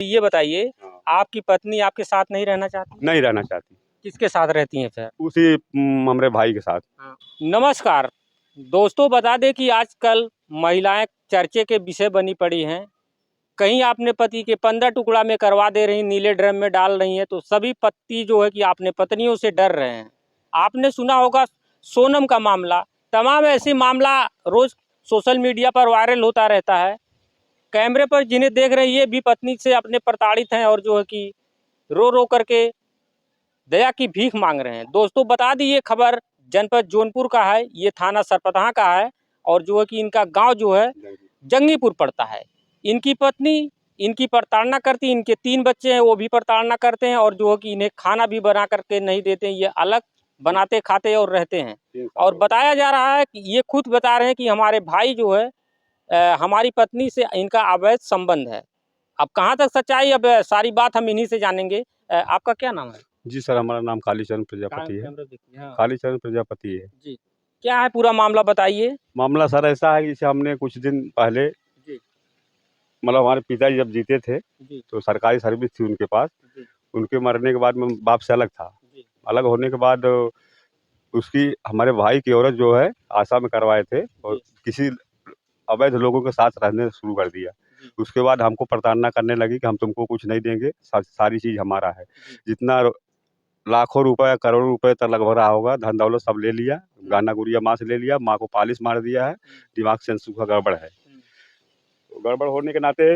ये बताइए, हाँ। आपकी पत्नी आपके साथ नहीं रहना चाहती? नहीं रहना चाहती। किसके साथ रहती हैं फिर? उसी हमारे भाई के साथ। नमस्कार दोस्तों, बता दें कि आजकल महिलाएं चर्चे के विषय बनी पड़ी हैं। कहीं अपने पति के 15 टुकड़ा में करवा दे रही, नीले ड्रम में डाल रही हैं, तो सभी पति जो है कि अपने पत्नियों से डर रहे हैं। आपने सुना होगा सोनम का मामला, तमाम ऐसे मामला रोज सोशल मीडिया पर वायरल होता रहता है। कैमरे पर जिन्हें देख रहे हैं ये भी पत्नी से अपने प्रताड़ित हैं और जो है कि रो रो करके दया की भीख मांग रहे हैं। दोस्तों बता दी, ये खबर जनपद जौनपुर का है, ये थाना सरपतहा का है और जो है कि इनका गांव जो है जंगीपुर पड़ता है। इनकी पत्नी इनकी प्रताड़ना करती, इनके 3 बच्चे हैं वो भी प्रताड़ना करते हैं और जो है कि इन्हें खाना भी बना करके नहीं देते हैं, ये अलग बनाते खाते और रहते हैं। और बताया जा रहा है कि ये खुद बता रहे हैं कि हमारे भाई जो है हमारी पत्नी से इनका अवैध संबंध है। अब कहाँ तक सच्चाई, अब सारी बात हम इन्हीं से जानेंगे। आपका क्या नाम है? जी सर, हमारा नाम कालीचरण प्रजापति है। हाँ। कालीचरण प्रजापति है जी, क्या है पूरा मामला बताइए। मामला। सर ऐसा है कि जैसे हमने कुछ दिन पहले जी। मतलब हमारे पिताजी जब जीते थे जी। तो सरकारी सर्विस थी उनके पास। जी। उनके मरने के बाद मैं बाप से अलग था। जी। अलग होने के बाद उसकी हमारे भाई की औरत जो है आशा में करवाए थे और किसी अवैध लोगों के साथ रहने शुरू कर दिया। उसके बाद हमको प्रताड़ना करने लगी कि हम तुमको कुछ नहीं देंगे, सारी चीज़ हमारा है। जितना लाखों रुपए करोड़ों रुपए तक लगभग रहा होगा, धन दौलत सब ले लिया। गाना गुड़िया माँ से ले लिया, माँ को पालिश मार दिया है। दिमाग से सूखा गड़बड़ है। तो गड़बड़ होने के नाते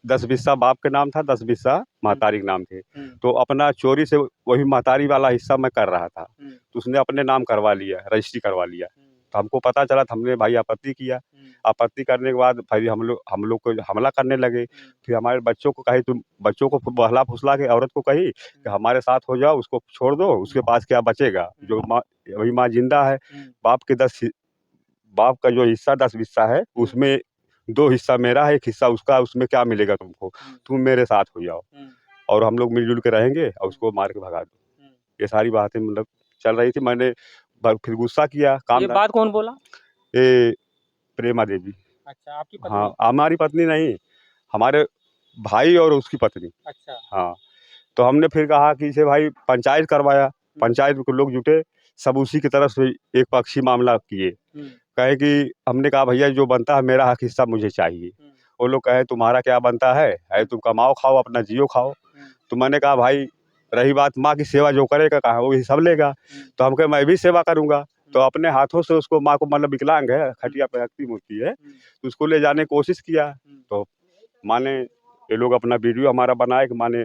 10 बिस्सा बाप के नाम था, 10 बिस्सा महतारी के नाम थे। तो अपना चोरी से वही महतारी वाला हिस्सा मैं कर रहा था, तो उसने अपने नाम करवा लिया, रजिस्ट्री करवा लिया। तो हमको पता चला तो हमने भाई आपत्ति किया। आपत्ति करने के बाद फिर हम लोग को हमला करने लगे। फिर हमारे बच्चों को कही, तुम बच्चों को बहला फुसला के औरत को कही कि हमारे साथ हो जाओ, उसको छोड़ दो, उसके पास क्या बचेगा। जो माँ, वही माँ जिंदा है। बाप का जो हिस्सा 10 हिस्सा है उसमें 2 हिस्सा मेरा है, 1 हिस्सा उसका। उसमें क्या मिलेगा तुमको, तुम मेरे साथ हो जाओ और हम लोग मिलजुल के रहेंगे और उसको मार के भगा दो। ये सारी बातें मतलब चल रही थी। मैंने फिर गुस्सा किया। ये बात कौन बोला? ये प्रेमा देवी। अच्छा, आपकी पत्नी? हाँ, हमारी पत्नी नहीं, हमारे भाई और उसकी पत्नी। अच्छा। हाँ, तो हमने फिर कहा कि इसे भाई पंचायत करवाया। पंचायत के लोग जुटे, सब उसी की तरफ से एक पक्षी मामला किए। कहे कि हमने कहा भैया जो बनता है मेरा हक हिस्सा मुझे चाहिए। वो लोग कहे तुम्हारा क्या बनता है, तुम कमाओ खाओ अपना जियो खाओ। तो मैंने कहा भाई रही बात माँ की सेवा जो करेगा कहा वो ही सब लेगा। तो हम कहे मैं भी सेवा करूँगा। तो अपने हाथों से उसको, माँ को मतलब विकलांग है, खटिया पे रखती मूर्ति है, तो उसको ले जाने की कोशिश किया। तो माने ये लोग अपना वीडियो हमारा बनाए कि माने,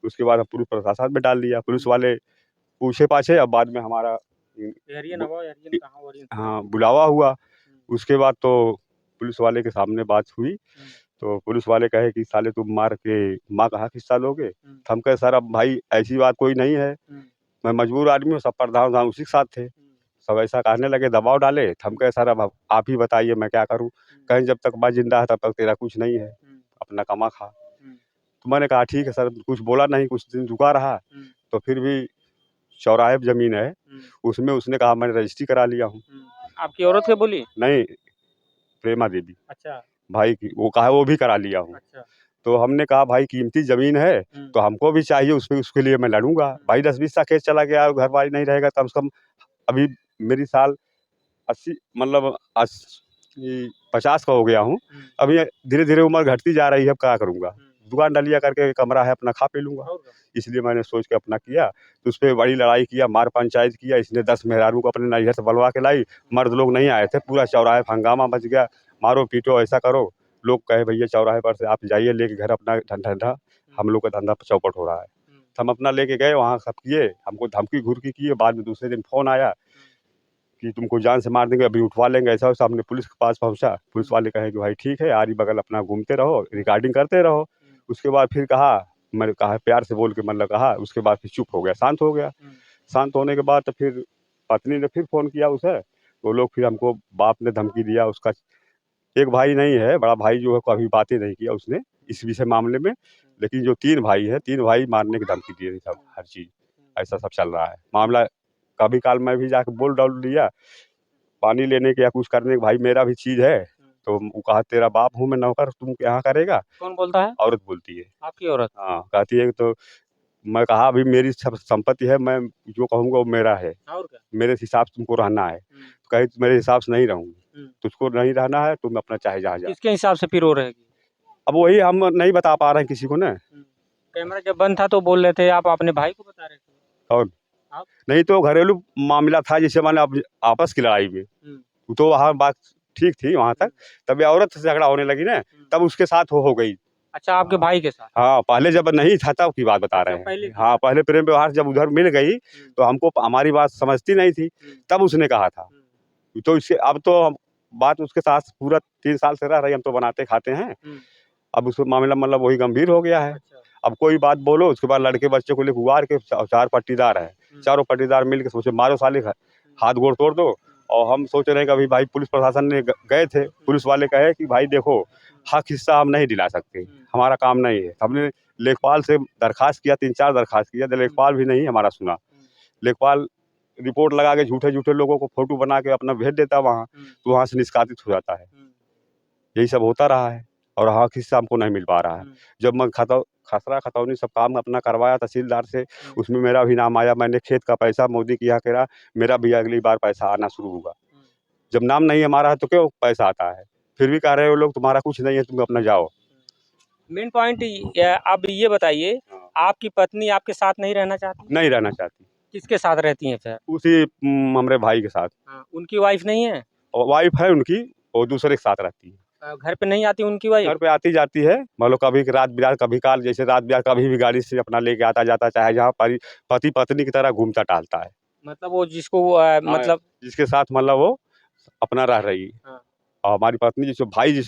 उसके बाद पुलिस प्रशासन में डाल दिया। पुलिस वाले पूछे पाछे, अब बाद में हमारा हाँ बुलावा हुआ। उसके बाद तो पुलिस वाले के सामने बात हुई। तो पुलिस वाले कहे कि साले तुम मार के माँ का हक हिस्सा लोगे। तो हम कहे सर अब भाई ऐसी बात कोई नहीं है, मैं मजबूर आदमी हूँ, सब प्रधान उसी के साथ थे। सब ऐसा कहने लगे, दबाव डाले। तो हम कहे सर अब आप ही बताइए मैं क्या करूँ। कहीं जब तक माँ जिंदा है तब तक तेरा कुछ नहीं है, अपना कमा खा। तो मैंने कहा ठीक है सर, कुछ बोला नहीं, कुछ दिन रुका रहा। तो फिर भी चौराहे पे जमीन है, उसमें उसने कहा मैंने रजिस्ट्री करा लिया हूँ। आपकी औरत क्या बोली? नहीं, प्रेमा देवी। अच्छा। भाई की वो कहा वो भी करा लिया हूँ। अच्छा। तो हमने कहा भाई कीमती जमीन है तो हमको भी चाहिए, उसके लिए मैं लड़ूंगा। भाई 10-20 का केस चला गया और घर वाली नहीं रहेगा, कम से कम अभी मेरी साल 80 मतलब 50 का हो गया हूँ। अभी धीरे धीरे उम्र घटती जा रही है, अब क्या करूँगा। दुकान डलिया करके कमरा है अपना, खा पी लूँगा। इसलिए मैंने सोच के अपना किया। तो उस पर बड़ी लड़ाई किया, मार पंचायत किया। इसने 10 मेहरारू को अपने नैहर से बुलवा के लाई। मर्द लोग नहीं आए थे, पूरा चौराहे पर हंगामा मच गया, मारो पीटो ऐसा करो। लोग कहे भैया चौराहे पर से आप जाइए लेके घर अपना ठंडा, हम लोग का धंधा चौपट हो रहा है। तो हम अपना लेके गए वहाँ, सब किए, हमको धमकी घुरकी किए। बाद में दूसरे दिन फ़ोन आया कि तुमको जान से मार देंगे, अभी उठवा लेंगे, ऐसा वैसा। हमने पुलिस के पास पहुंचा, पुलिस वाले कहे कि भाई ठीक है, आरी बगल अपना घूमते रहो, रिकॉर्डिंग करते रहो। उसके बाद फिर कहा, मैंने कहा प्यार से बोल के मतलब कहा। उसके बाद फिर चुप हो गया, शांत हो गया। शांत होने के बाद तो फिर पत्नी ने फिर फ़ोन किया उसे। वो लोग फिर हमको, बाप ने धमकी दिया। उसका एक भाई नहीं है, बड़ा भाई जो है कभी बातें नहीं किया उसने इस विषय मामले में। लेकिन जो 3 भाई है, 3 भाई मारने की धमकी दिए थे सब, हर चीज़ ऐसा सब चल रहा है मामला। कभी काल मैं भी जाके बोल डाल दिया पानी लेने के या कुछ करने के, भाई मेरा भी चीज़ है, तो वो कहा तेरा बाप हूँ मैं नौकर, तुम यहाँ करेगा। कौन बोलता है? औरत बोलती है। आपकी औरत? हाँ, कहती है कि तो मैं कहा अभी मेरी सब संपत्ति है, मैं जो कहूँगा वो मेरा है, और क्या? मेरे हिसाब से तुमको रहना है। तो कही मेरे हिसाब से नहीं रहूँगी, तुझको नहीं रहना है, तुम अपना चाहे जहाँ जा। किसके हिसाब से फिर वो रहेगी? अब वही हम नहीं बता पा रहे हैं किसी को ना। कैमरा जब बंद था तो बोल रहे थे, आप अपने भाई को बता रहे थे? और आप? नहीं तो घरेलू मामला था, जैसे मैंने आपस की लड़ाई में, तो वहाँ बात ठीक थी वहाँ तक। तब ये औरत से झगड़ा होने लगी ना, तब उसके साथ हो गई। अच्छा, आपके भाई के साथ? हाँ, पहले जब नहीं था तब की बात बता रहे हैं। पहले की हाँ, पहले प्रेम व्यवहार जब उधर मिल गई तो हमको हमारी बात समझती नहीं थी, तब उसने कहा था। तो इससे अब तो बात उसके साथ पूरा 3 साल से रह रही, हम तो बनाते खाते हैं। अब उसको मामला मतलब वही गंभीर हो गया है। अब कोई बात बोलो उसके बाद लड़के बच्चे को लेकर उबार के 4 पट्टीदार है, चारों पट्टीदार मिल के सोचे मारो साले, हाथ गोड़ तोड़ दो। और हम सोच रहे हैं कि अभी भाई पुलिस प्रशासन ने गए थे, पुलिस वाले कहे कि भाई देखो हक हिस्सा हम नहीं दिला सकते, हमारा काम नहीं है। हमने लेखपाल से दरखास्त किया, 3-4 दरखास्त किया, तो लेखपाल भी नहीं हमारा सुना। लेखपाल रिपोर्ट लगा के झूठे लोगों को फोटो बना के अपना भेज देता वहाँ, तो वहाँ से निष्कासित हो जाता है। यही सब होता रहा है और हक हिस्सा हमको नहीं मिल पा रहा है। जब मैं खसरा खतौनी सब काम अपना करवाया तहसीलदार से, उसमें मेरा भी नाम आया। मैंने खेत का पैसा मोदी के यहाँ करा, मेरा भी अगली बार पैसा आना शुरू हुआ। जब नाम नहीं हमारा है तो क्यों पैसा आता है? फिर भी कह रहे हो लोग तुम्हारा कुछ नहीं है, तुम अपना जाओ। मेन पॉइंट अब ये बताइए, आपकी पत्नी आपके साथ नहीं रहना चाहती? नहीं रहना चाहती। किसके साथ रहती हैं फिर? उसी हमारे भाई के साथ। उनकी वाइफ नहीं है? वाइफ है उनकी, वो दूसरे के साथ रहती है। घर पे नहीं आती उनकी वाइफ? घर पे आती जाती है, मतलब कभी रात बिरात, कभी काल, जैसे रात बिरात कभी भी गाड़ी से अपना लेके आता जाता, चाहे जहाँ पति पत्नी की तरह घूमता टहलता है। मतलब वो जिसको मतलब जिसके साथ मतलब वो अपना रह रही है। और हमारी पत्नी जिसको भाई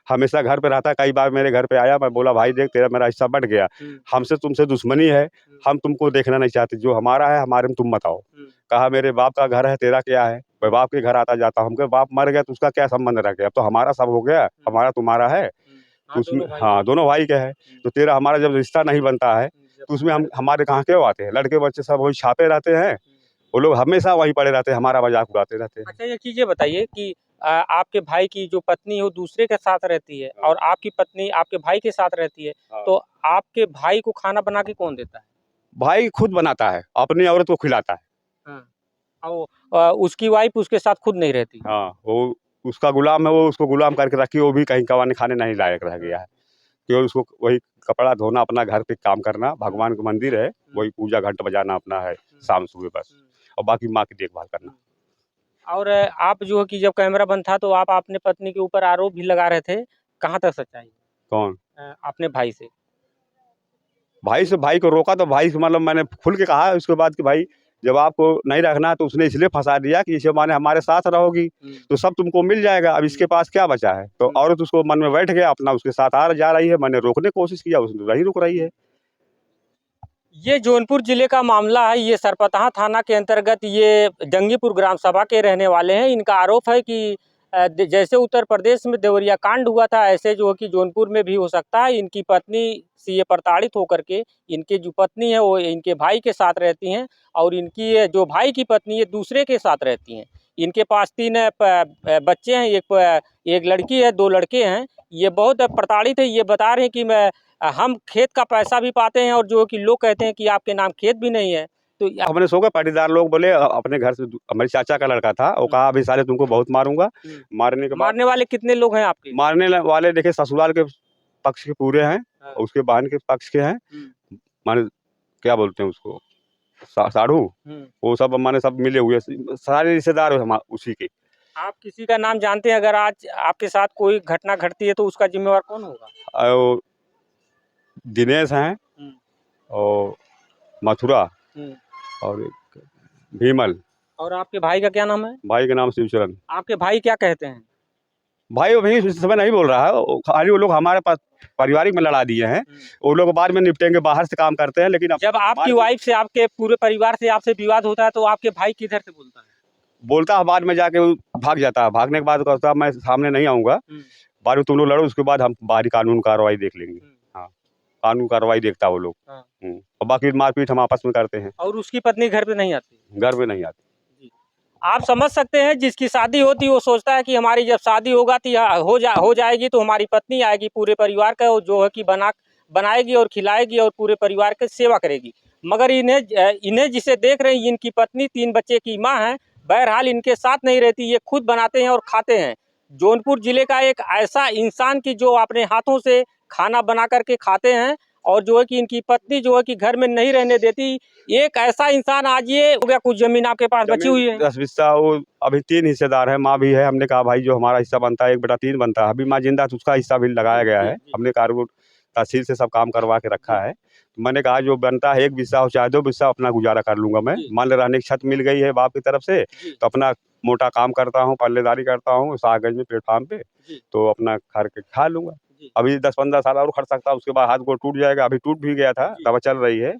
हमेशा घर पे रहता है। कई बार मेरे घर पे आया, मैं बोला भाई देख तेरा मेरा हिस्सा बढ़ गया, हमसे तुमसे दुश्मनी है, हम तुमको देखना नहीं चाहते, जो हमारा है हमारे में तुम बताओ। कहा मेरे बाप का घर है, तेरा क्या है? मैं बाप के घर आता जाता हूँ। हमके बाप मर गया तो उसका क्या संबंध रह गया? अब तो हमारा सब हो गया, हमारा तुम्हारा है। तो उसमें हाँ दोनों भाई के हैं, तो तेरा हमारा जब रिश्ता नहीं बनता है तो उसमें हम हमारे कहाँ क्यों आते हैं? लड़के बच्चे सब वही छापे रहते हैं, वो लोग हमेशा वहीं पड़े रहते हैं, हमारा मजाक उड़ाते रहते हैं। अच्छा, ये चीजें बताइए कि आपके भाई की जो पत्नी है वो दूसरे के साथ रहती है और आपकी पत्नी आपके भाई के साथ रहती है, तो आपके भाई को खाना बना के कौन देता है? भाई खुद बनाता है, अपनी औरत को खिलाता है। और उसकी वाइफ उसके साथ खुद नहीं रहती? हाँ, वो उसका गुलाम है, वो उसको गुलाम करके रखी, वो भी कहीं कमाने खाने नहीं लायक रह गया है। केवल उसको वही कपड़ा धोना, अपना घर पे काम करना, भगवान का मंदिर है वही पूजा घंट बजाना अपना है शाम सुबह बस, और बाकी माँ की देखभाल करना। और आप जो है कि जब कैमरा बंद था तो आप अपने पत्नी के ऊपर आरोप भी लगा रहे थे, कहाँ तक सच्चाई? कौन? अपने भाई से? भाई को रोका तो भाई से मतलब मैंने खुल के कहा उसके बाद कि भाई जब आपको नहीं रखना तो उसने इसलिए फंसा दिया कि इसे माने हमारे साथ रहोगी तो सब तुमको मिल जाएगा, अब इसके पास क्या बचा है? तो औरत उसको मन में बैठ गया, अपना उसके साथ आ जा रही है। मैंने रोकने की कोशिश किया, उसने नहीं रुक रही है। ये जौनपुर जिले का मामला है। ये सरपतहा थाना के अंतर्गत ये जंगीपुर ग्राम सभा के रहने वाले हैं। इनका आरोप है कि जैसे उत्तर प्रदेश में देवरिया कांड हुआ था, ऐसे जो है कि जौनपुर में भी हो सकता है। इनकी पत्नी से ये प्रताड़ित होकर के इनकी जो पत्नी है वो इनके भाई के साथ रहती हैं और इनकी जो भाई की पत्नी है दूसरे के साथ रहती हैं। इनके पास 3 बच्चे हैं, एक लड़की है, 2 लड़के हैं। ये बहुत प्रताड़ित है। ये बता रहे हैं कि हम खेत का पैसा भी पाते हैं और जो कि लोग कहते हैं कि आपके नाम खेत भी नहीं है। तो हमने सो गए, पाटीदार लोग बोले अपने घर से, हमारे चाचा का लड़का था, वो कहा अभी साले तुमको बहुत मारूंगा। मारने के बाद मारने वाले कितने लोग हैं आपके? मारने वाले देखे ससुराल के पक्ष के पूरे हैं, उसके बहन के पक्ष के हैं, माने क्या बोलते हैं उसको, साढ़ू, वो सब माने सब मिले हुए सारे रिश्तेदार हम उसी के। आप किसी का नाम जानते हैं? अगर आज आपके साथ कोई घटना घटती है तो उसका जिम्मेवार कौन होगा? दिनेश हैं और मथुरा और एक भीमल। और आपके भाई का क्या नाम है? भाई का नाम शिवचरण। आपके भाई क्या कहते हैं? भाई अभी इस समय नहीं बोल रहा है, खाली वो लोग हमारे पास पारिवारिक में लड़ा दिए हैं, वो लोग बाद में निपटेंगे, बाहर से काम करते हैं। लेकिन जब आपकी वाइफ से, आपके पूरे परिवार से आपसे विवाद होता है तो आपके भाई किधर से बोलता है? बोलता है, बाद में जाके वो भाग जाता है, भागने के बाद कहता है मैं सामने नहीं आऊँगा, बाद में तुम लोग लड़ो, उसके बाद हम बाहरी कानून कार्रवाई देख लेंगे। हाँ, कानून कार्रवाई देखता है वो लोग। और बाकी मारपीट हम आपस में करते हैं। और उसकी पत्नी घर पे नहीं आती? घर पे नहीं आती। आप समझ सकते हैं, जिसकी शादी होती है वो सोचता है कि हमारी जब शादी होगा तो हो जाएगी तो हमारी पत्नी आएगी, पूरे परिवार का जो है कि बनाएगी और खिलाएगी और पूरे परिवार की सेवा करेगी। मगर इन्हें जिसे देख रहे हैं, इनकी पत्नी 3 बच्चे की माँ है, बहरहाल इनके साथ नहीं रहती, ये खुद बनाते हैं और खाते हैं। जौनपुर जिले का एक ऐसा इंसान की जो अपने हाथों से खाना बना करके खाते हैं और जो है कि इनकी पत्नी जो है कि घर में नहीं रहने देती। एक ऐसा इंसान आज ये हो गया। कुछ जमीन आपके पास बची हुई है? 10 बिस्सा वो अभी 3 हिस्सेदार है, माँ भी है। हमने कहा भाई जो हमारा हिस्सा बनता है 1/3 बनता है। अभी माँ जिंदा तो उसका हिस्सा भी लगाया गया है। हमने कार्गो तहसील से सब काम करवा के रखा है। तो मैंने कहा जो बनता है 1 बिस्सा हो चाहे 2 बिस्सा, अपना गुजारा कर लूंगा मैं। मान ले रहने की छत मिल गई है बाप की तरफ से, तो अपना मोटा काम करता हूँ, पल्लेदारी करता हूँ 7 गज में प्लेटफार्म पे, तो अपना खा के खा लूंगा। अभी 10-15 साल और खर्च सकता, उसके बाद हाथ गोड़ टूट जाएगा। अभी टूट भी गया था, दवा चल रही है,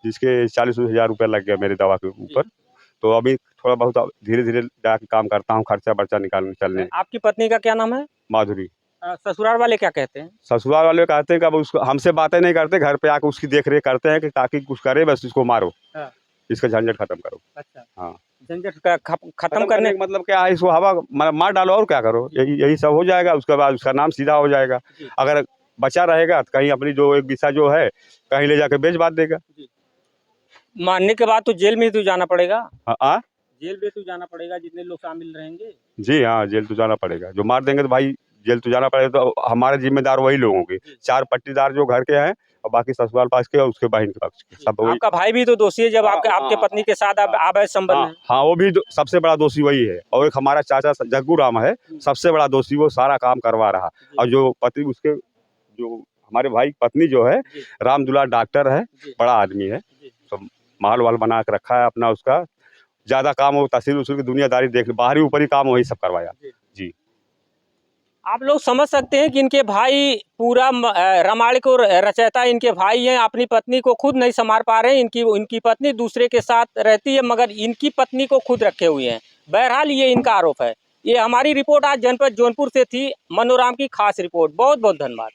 जिसके 40 हज़ार रुपया लग गया मेरी दवा के ऊपर। तो अभी थोड़ा बहुत धीरे-धीरे जाके काम करता हूँ, खर्चा-बर्चा निकालने चलने। आपकी पत्नी का क्या नाम है? माधुरी। ससुराल वाले क्या कहते हैं? ससुराल वाले कहते हैं कि अब उसको हमसे बातें नहीं करते, घर पे आके उसकी देख-रेख करते हैं कि ताकि कुछ करे, बस इसको मारो। हाँ। इसका झंझट खत्म करो। अच्छा। हाँ। झंझट का खत्म करने का मतलब क्या है, इसको हवा मार डालो और क्या करो, यही सब हो जाएगा। उसके बाद उसका नाम सीधा हो जाएगा। अगर बचा रहेगा तो कहीं अपनी जो 1 बिस्सा जो है कहीं ले जाके बेच-बाच देगा। मारने के बाद तो जेल में ही तो जाना पड़ेगा। जेल में तो जाना पड़ेगा, जितने लोग शामिल रहेंगे। जी हाँ, जेल तो जाना पड़ेगा। जो मार देंगे तो भाई जेल तो जाना पड़ेगा। तो हमारे जिम्मेदार वही लोग होंगे, 4 पट्टीदार जो घर के हैं और बाकी ससुराल पास के और उसके बहन के पक्ष के सब वही। आपका भाई भी तो दोषी है जब आपके पत्नी के साथ अवैध संबंध है। हाँ, वो भी सबसे बड़ा दोषी वही है। और एक हमारा चाचा जग्गू राम है, सबसे बड़ा दोषी, वो सारा काम करवा रहा। और जो पति उसके जो हमारे भाई पत्नी जो है, राम दुलार डॉक्टर है, बड़ा आदमी है, सब माल-वाल बना के रखा है अपना। उसका ज़्यादा काम वो तहसील-वसील की दुनियादारी देख, बाहरी ऊपरी काम वही सब करवाया। जी। आप लोग समझ सकते हैं कि इनके भाई पूरा रामायण को रचयिता इनके भाई हैं, अपनी पत्नी को खुद नहीं संभाल पा रहे हैं। इनकी पत्नी दूसरे के साथ रहती है, मगर इनकी पत्नी को खुद रखे हुए हैं। बहरहाल ये इनका आरोप है। ये हमारी रिपोर्ट आज जनपद जौनपुर से थी, मनोराम की खास रिपोर्ट। बहुत बहुत धन्यवाद।